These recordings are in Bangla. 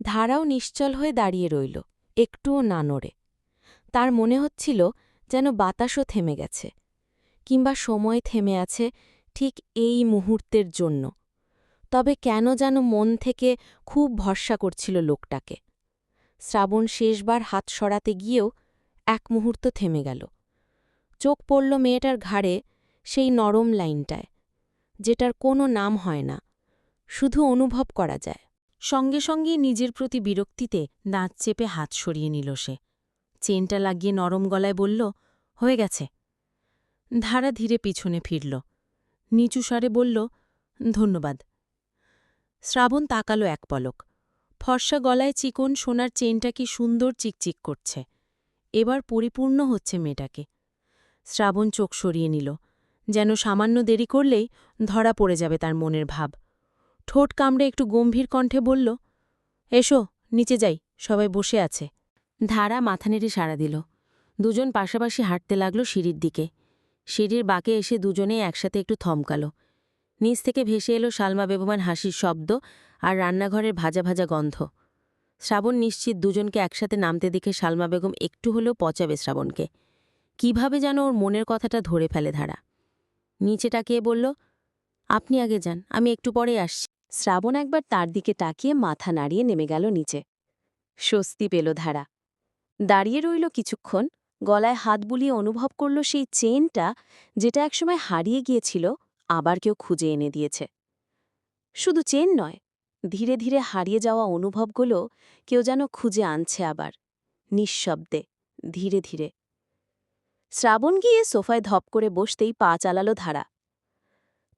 ধারাও নিশ্চল হয়ে দাঁড়িয়ে রইল, একটুও না নড়ে। তার মনে হচ্ছিল যেন বাতাসও থেমে গেছে, কিংবা সময় থেমে আছে ঠিক এই মুহূর্তের জন্য। তবে কেন যেন মন থেকে খুব ভরসা করছিল লোকটাকে। শ্রাবণ শেষবার হাত সরাতে গিয়েও এক মুহূর্ত থেমে গেল। চোখ পড়ল মেয়েটার ঘাড়ে, সেই নরম লাইনটায়, যেটার কোনো নাম হয় না, শুধু অনুভব করা যায়। সঙ্গে সঙ্গেই নিজের প্রতি বিরক্তিতে দাঁত চেপে হাত সরিয়ে নিল সে। চেনটা লাগিয়ে নরম গলায় বলল, হয়ে গেছে। ধারা ধীরে পিছনে ফিরল, নিচু স্বরে বলল, ধন্যবাদ। শ্রাবণ তাকালো এক পলক। ফর্সা গলায় চিকন সোনার চেনটা কি সুন্দর চিকচিক করছে। এবার পরিপূর্ণ হচ্ছে মেয়েটাকে। শ্রাবণ চোখ সরিয়ে নিল, যেন সামান্য দেরি করলেই ধরা পড়ে যাবে তার মনের ভাব। ঠোঁট কামড়ে একটু গম্ভীর কণ্ঠে বলল, এসো, নিচে যাই, সবাই বসে আছে। ধারা মাথা নেড়ে সাড়া দিল। দুজন পাশাপাশি হাঁটতে লাগল সিঁড়ির দিকে। সিঁড়ির বাঁকে এসে দুজনেই একসাথে একটু থমকাল। নিচ থেকে ভেসে এলো সালমা বেগমের হাসির শব্দ আর রান্নাঘরের ভাজা ভাজা গন্ধ। শ্রাবণ নিশ্চিত দুজনকে একসাথে নামতে দেখে সালমা বেগম একটু হলেও পচাবে শ্রাবণকে। কিভাবে যেন ওর মনের কথাটা ধরে ফেলে ধারা। নিচে তাকিয়ে বলল, আপনি আগে যান, আমি একটু পরে আসছি। শ্রাবণ একবার তার দিকে তাকিয়ে মাথা নাড়িয়ে নেমে গেল নিচে। স্বস্তি পেল ধারা। দাঁড়িয়ে রইল কিছুক্ষণ, গলায় হাত বুলিয়ে অনুভব করল সেই চেনটা, যেটা একসময় হারিয়ে গিয়েছিল, আবার কেউ খুঁজে এনে দিয়েছে। শুধু চেন নয়, ধীরে ধীরে হারিয়ে যাওয়া অনুভবগুলো কেউ যেন খুঁজে আনছে আবার, নিঃশব্দে, ধীরে ধীরে। শ্রাবণ গিয়ে সোফায় ধপ করে বসতেই পা চালাল ধারা।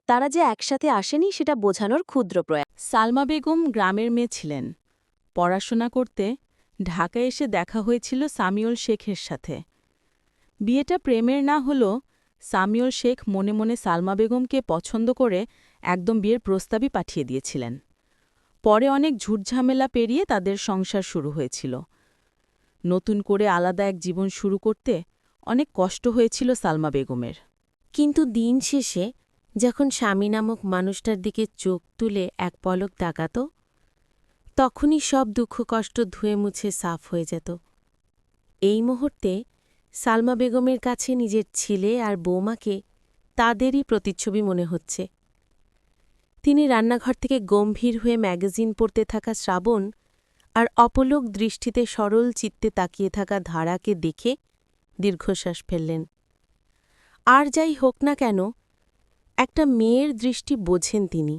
তারা যে একসাথে আসেনি সেটা বোঝানোর ক্ষুদ্র প্রয়াস। সালমা বেগম গ্রামের মেয়ে ছিলেন। পড়াশোনা করতে ঢাকায় এসে দেখা হয়েছিল সামিউল শেখের সাথে। বিয়েটা প্রেমের না হলেও সামিউল শেখ মনে মনে সালমা বেগমকে পছন্দ করে একদম বিয়ের প্রস্তাবই পাঠিয়ে দিয়েছিলেন। পরে অনেক ঝুটঝামেলা পেরিয়ে তাদের সংসার শুরু হয়েছিল। নতুন করে আলাদা এক জীবন শুরু করতে অনেক কষ্ট হয়েছিল সালমা বেগমের। কিন্তু দিন শেষে যখন স্বামী নামক মানুষটার দিকে চোখ তুলে এক পলক তাকাত, তখনই সব দুঃখ কষ্ট ধুয়ে মুছে সাফ হয়ে যেত। এই মুহূর্তে সালমা বেগমের কাছে নিজের ছেলে আর বৌমাকে তাদেরই প্রতিচ্ছবি মনে হচ্ছে। তিনি রান্নাঘর থেকে গম্ভীর হয়ে ম্যাগাজিন পড়তে থাকা শ্রাবণ আর অপলক দৃষ্টিতে সরল চিত্তে তাকিয়ে থাকা ধারাকে দেখে দীর্ঘশ্বাস ফেললেন। আর যাই হোক না কেন, একটা মেয়ের দৃষ্টি বোঝেন তিনি।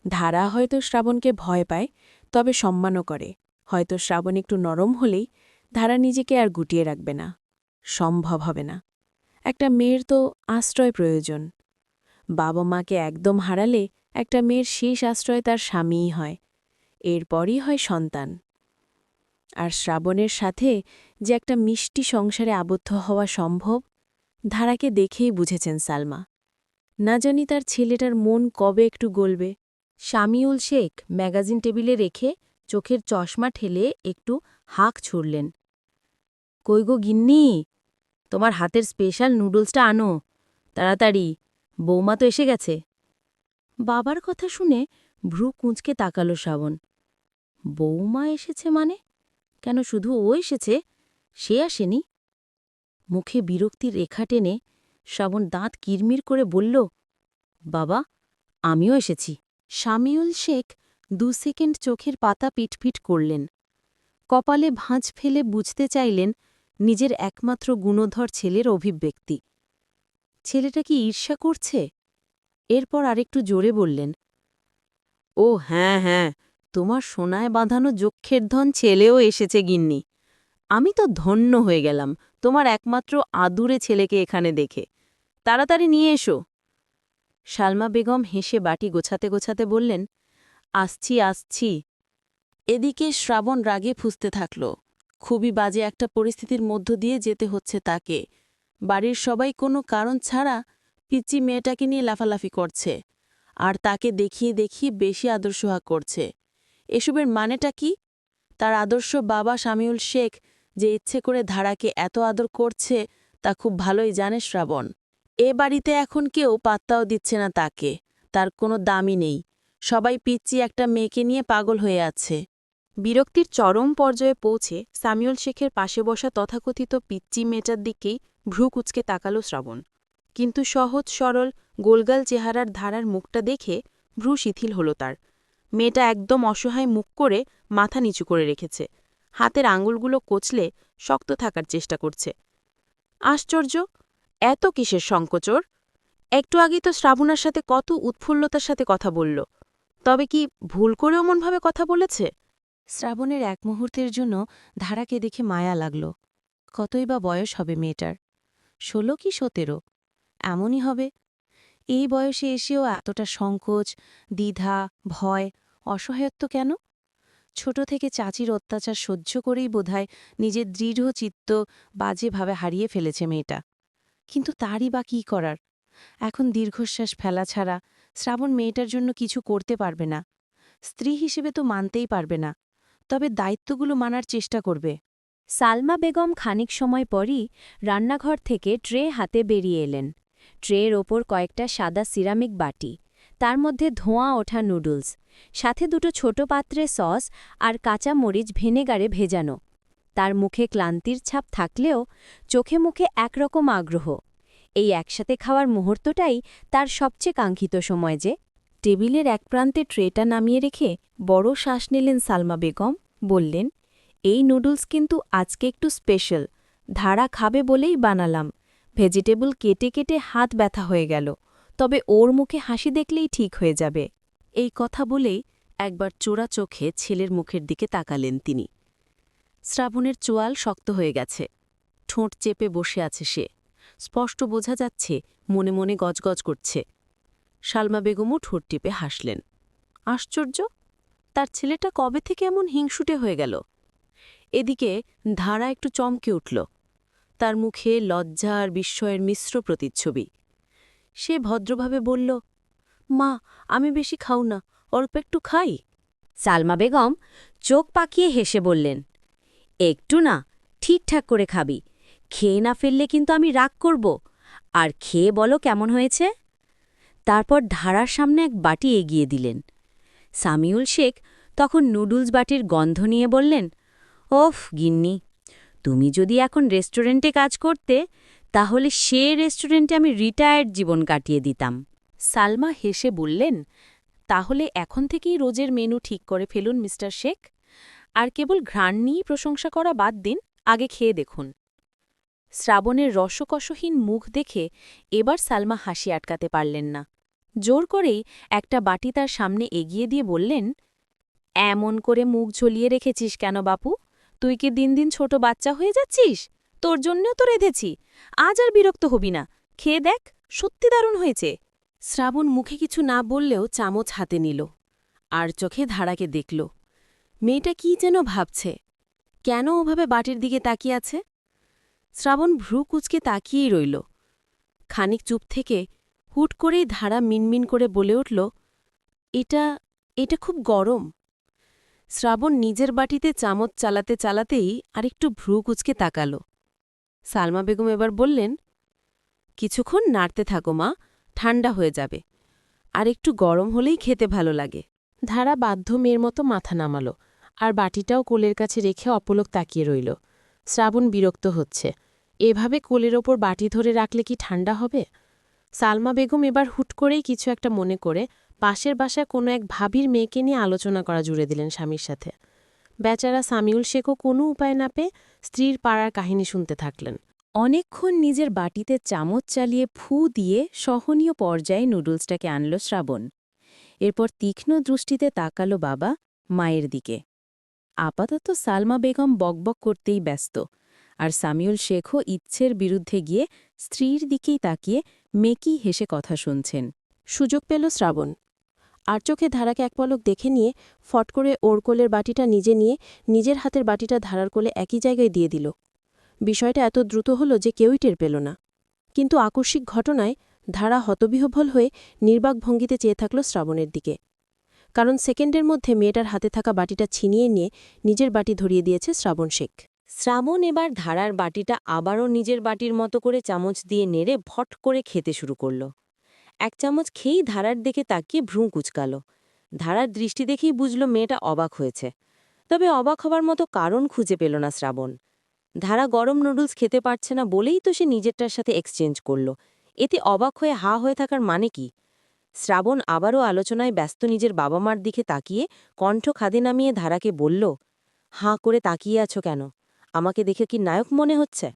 ধারা হয়তো শ্রাবণকে ভয় পায়, তবে সম্মানও করে। হয়তো শ্রাবণ একটু নরম হলেই ধারা নিজেকে আর গুটিয়ে রাখবে না, সম্ভব হবে না। একটা মেয়ের তো আশ্রয় প্রয়োজন। বাবা মাকে একদম হারালে একটা মেয়ের শেষ আশ্রয় তার স্বামীই হয়, এরপরই হয় সন্তান। আর শ্রাবণের সাথে যে একটা মিষ্টি সংসারে আবদ্ধ হওয়া সম্ভব, ধারাকে দেখেই বুঝেছেন সালমা। না জানি তার ছেলেটার মন কবে একটু গলবে। শামিউল শেখ ম্যাগাজিন টেবিলে রেখে চোখের চশমা ঠেলে একটু হাঁক ছুড়লেন, কই গো গিন্নি, তোমার হাতের স্পেশাল নুডলসটা আনো তাড়াতাড়ি, বৌমা তো এসে গেছে। বাবার কথা শুনে ভ্রু কুঁচকে তাকাল শ্রাবণ। বৌমা এসেছে মানে? কেন শুধু ও এসেছে, সে আসেনি? মুখে বিরক্তির রেখা টেনে শ্রাবণ দাঁত কিরমির করে বলল, বাবা, আমিও এসেছি। শামিউল শেখ 2 সেকেন্ড চোখের পাতা পিটপিট করলেন। কপালে ভাঁজ ফেলে বুঝতে চাইলেন নিজের একমাত্র গুণধর ছেলের অভিব্যক্তি। ছেলেটা কি ঈর্ষা করছে? এরপর আরেকটু জোরে বললেন, ও হ্যাঁ হ্যাঁ, তোমার সোনায় বাঁধানো যক্ষের ধন ছেলেও এসেছে গিন্নি। আমি তো ধন্য হয়ে গেলাম তোমার একমাত্র আদুরে ছেলেকে এখানে দেখে। তাড়াতাড়ি নিয়ে এসো। সালমা বেগম হেসে বাটি গোছাতে গোছাতে বললেন, আসছি আসছি। এদিকে শ্রাবণ রাগে ফুঁসতে থাকল। খুবই বাজে একটা পরিস্থিতির মধ্য দিয়ে যেতে হচ্ছে তাকে। বাড়ির সবাই কোনো কারণ ছাড়া পিচ্চি মেয়েটাকে নিয়ে লাফালাফি করছে, আর তাকে দেখিয়ে দেখিয়ে বেশি আদর্শহাক করছে। এসবের মানেটা কি? তার আদর্শ বাবা শামিউল শেখ যে ইচ্ছে করে ধারাকে এত আদর করছে তা খুব ভালোই জানে শ্রাবণ। এ বাড়িতে এখন কেউ পাত্তাও দিচ্ছে না তাকে, তার কোনো দামই নেই। সবাই পিচ্চি একটা মেয়েকে নিয়ে পাগল হয়ে আছে। বিরক্তির চরম পর্যায়ে পৌঁছে স্যামুয়েল শেখের পাশে বসা তথাকথিত পিচ্চি মেয়েটার দিকেই ভ্রু কুঁচকে তাকাল শ্রাবণ। কিন্তু সহজ সরল গোলগাল চেহারার ধারার মুখটা দেখে ভ্রু শিথিল হল তার। মেয়েটা একদম অসহায় মুখ করে মাথা নিচু করে রেখেছে, হাতের আঙুলগুলো কোচলে শক্ত থাকার চেষ্টা করছে। আশ্চর্য, এত কিসের সংকোচর? একটু আগেই তো শ্রাবণার সাথে কত উৎফুল্লতার সাথে কথা বলল, তবে কি ভুল করে অমনভাবে কথা বলেছে? শ্রাবণের এক মুহূর্তের জন্য ধারাকে দেখে মায়া লাগল। কতই বা বয়স হবে মেয়েটার, ১৬ কি ১৭? এমনই হবে। এই বয়সে এসেও এতটা সংকোচ, দ্বিধা, ভয়, অসহায়ত্ব কেন? ছোট থেকে চাচির অত্যাচার সহ্য করেই বোধহয় নিজের দৃঢ় চিত্ত বাজেভাবে হারিয়ে ফেলেছে মেয়েটা। কিন্তু তারই বা কী করার? এখন দীর্ঘশ্বাস ফেলা ছাড়া শ্রাবণ মেয়েটার জন্য কিছু করতে পারবে না। স্ত্রী হিসেবে তো মানতেই পারবে না, তবে দায়িত্বগুলো মানার চেষ্টা করবে। সালমা বেগম খানিক সময় পরই রান্নাঘর থেকে ট্রে হাতে বেরিয়ে এলেন। ট্রের ওপর কয়েকটা সাদা সিরামিক বাটি, তার মধ্যে ধোঁয়া ওঠা নুডলস, সাথে দুটো ছোট পাত্রে সস আর কাঁচা মরিচ ভিনেগারে ভেজানো। তার মুখে ক্লান্তির ছাপ থাকলেও চোখে মুখে একরকম আগ্রহ। এই একসাথে খাওয়ার মুহূর্তটাই তার সবচেয়ে কাঙ্ক্ষিত সময় যে। টেবিলের এক প্রান্তে ট্রেটা নামিয়ে রেখে বড় শ্বাস নিলেন সালমা বেগম, বললেন, এই নুডলস কিন্তু আজকে একটু স্পেশাল। ধারা খাবে বলেই বানালাম। ভেজিটেবল কেটে কেটে হাত ব্যথা হয়ে গেল, তবে ওর মুখে হাসি দেখলেই ঠিক হয়ে যাবে। এই কথা বলেই একবার চোরা চোখে ছেলের মুখের দিকে তাকালেন তিনি। শ্রাবণের চোয়াল শক্ত হয়ে গেছে, ঠোঁট চেপে বসে আছে সে। স্পষ্ট বোঝা যাচ্ছে মনে মনে গজগজ করছে। সালমা বেগমও ঠোঁট টিপে হাসলেন। আশ্চর্য, তার ছেলেটা কবে থেকে এমন হিংসুটে হয়ে গেল? এদিকে ধারা একটু চমকে উঠল, তার মুখে লজ্জা আর বিস্ময়ের মিশ্র প্রতিচ্ছবি। সে ভদ্রভাবে বলল, মা, আমি বেশি খাও না, অল্প একটু খাই। সালমা বেগম চোখ পাকিয়ে হেসে বললেন, একটু না, ঠিকঠাক করে খাবি। খেয়ে না ফেললে কিন্তু আমি রাগ করব। আর খেয়ে বলো কেমন হয়েছে। তারপর ধারার সামনে এক বাটি এগিয়ে দিলেন। সামিউল শেখ তখন নুডলস বাটির গন্ধ নিয়ে বললেন, ওফ গিন্নি, তুমি যদি এখন রেস্টুরেন্টে কাজ করতে, তাহলে সে রেস্টুরেন্টে আমি রিটায়ার্ড জীবন কাটিয়ে দিতাম। সালমা হেসে বললেন, তাহলে এখন থেকেই রোজের মেনু ঠিক করে ফেলুন মিস্টার শেখ। আর কেবল ঘ্রাণ নিয়েই প্রশংসা করা বাদ দিন, আগে খেয়ে দেখুন। শ্রাবণের রসকসহীন মুখ দেখে এবার সালমা হাসি আটকাতে পারলেন না। জোর করেই একটা বাটি তার সামনে এগিয়ে দিয়ে বললেন, এমন করে মুখ ঝুলিয়ে রেখেছিস কেন বাপু? তুই কি দিন দিন ছোট বাচ্চা হয়ে যাচ্ছিস? তোর জন্যও তো রেঁধেছি। আজ আর বিরক্ত হবি না, খেয়ে দেখ, সত্যি দারুণ হয়েছে। শ্রাবণ মুখে কিছু না বললেও চামচ হাতে নিল, আর চোখে ধারাকে দেখল। মেয়েটা কি যেন ভাবছে, কেন ওভাবে বাটির দিকে তাকিয়ে আছে? শ্রাবণ ভ্রু কুচকে তাকিয়েই রইল। খানিক চুপ থেকে হুট করেই ধারা মিনমিন করে বলে উঠল, এটা এটা খুব গরম। শ্রাবণ নিজের বাটিতে চামচ চালাতে চালাতেই আরেকটু ভ্রু কুচকে তাকাল। সালমা বেগম এবার বললেন, কিছুক্ষণ নাড়তে থাকো মা, ঠান্ডা হয়ে যাবে। আর একটু গরম হলেই খেতে ভালো লাগে। ধারা বাধ্য মেয়ের মতো মাথা নামাল, আর বাটিটাও কোলের কাছে রেখে অপলক তাকিয়ে রইল। শ্রাবণ বিরক্ত হচ্ছে, এভাবে কোলের ওপর বাটি ধরে রাখলে কি ঠান্ডা হবে? সালমা বেগম এবার হুট করেই কিছু একটা মনে করে পাশের বাসায় কোনো এক ভাবির মেয়েকে নিয়ে আলোচনা করা জুড়ে দিলেন স্বামীর সাথে। বেচারা সামিউল শেখও কোনো উপায় না পেয়ে স্ত্রীর পাড়ার কাহিনী শুনতে থাকলেন। অনেকক্ষণ নিজের বাটিতে চামচ চালিয়ে ফু দিয়ে সহনীয় পর্যায়ে নুডলসটাকে আনল শ্রাবণ। এরপর তীক্ষ্ণ দৃষ্টিতে তাকালো বাবা মায়ের দিকে। আপাতত সালমা বেগম বকবক করতেই ব্যস্ত, আর সামিউল শেখও ইচ্ছের বিরুদ্ধে গিয়ে স্ত্রীর দিকেই তাকিয়ে মেকি হেসে কথা শুনছেন। সুযোগ পেল শ্রাবণ, আর চোখে ধারাকে এক পলক দেখে নিয়ে ফট করে ওর কোলের বাটিটা নিজে নিয়ে নিজের হাতের বাটিটা ধারার কোলে একই জায়গায় দিয়ে দিল। বিষয়টা এত দ্রুত হল যে কেউই টের পেল না। কিন্তু আকস্মিক ঘটনায় ধারা হতবিহ্বল হয়ে নির্বাক ভঙ্গিতে চেয়ে থাকল শ্রাবণের দিকে, কারণ সেকেন্ডের মধ্যে মেয়েটার হাতে থাকা বাটিটা ছিনিয়ে নিয়ে নিজের বাটি ধরিয়ে দিয়েছে শ্রাবণ শেখ। শ্রাবণ এবার ধারার বাটিটা আবারও নিজের বাটির মতো করে চামচ দিয়ে নেড়ে ভট করে খেতে শুরু করল। এক চামচ খেয়েই ধারার দিকে তাকিয়ে ভ্রু কুচকাল। ধারার দৃষ্টি দেখেই বুঝল মেয়েটা অবাক হয়েছে। তবে অবাক হবার মতো কারণ খুঁজে পেল না শ্রাবণ। ধারা গরম নুডলস খেতে পারছে না বলেই তো সে নিজেরটার সাথে এক্সচেঞ্জ করল। এতে অবাক হয়ে হা হয়ে থাকার মানে কি? শ্রাবণ আবারও আলোচনায় ব্যস্ত নিজের বাবা মার দিকে তাকিয়ে কণ্ঠ খাদে নামিয়ে ধারাকে বলল, হাঁ করে তাকিয়ে আছো কেন? আমাকে দেখে কি নায়ক মনে হচ্ছে?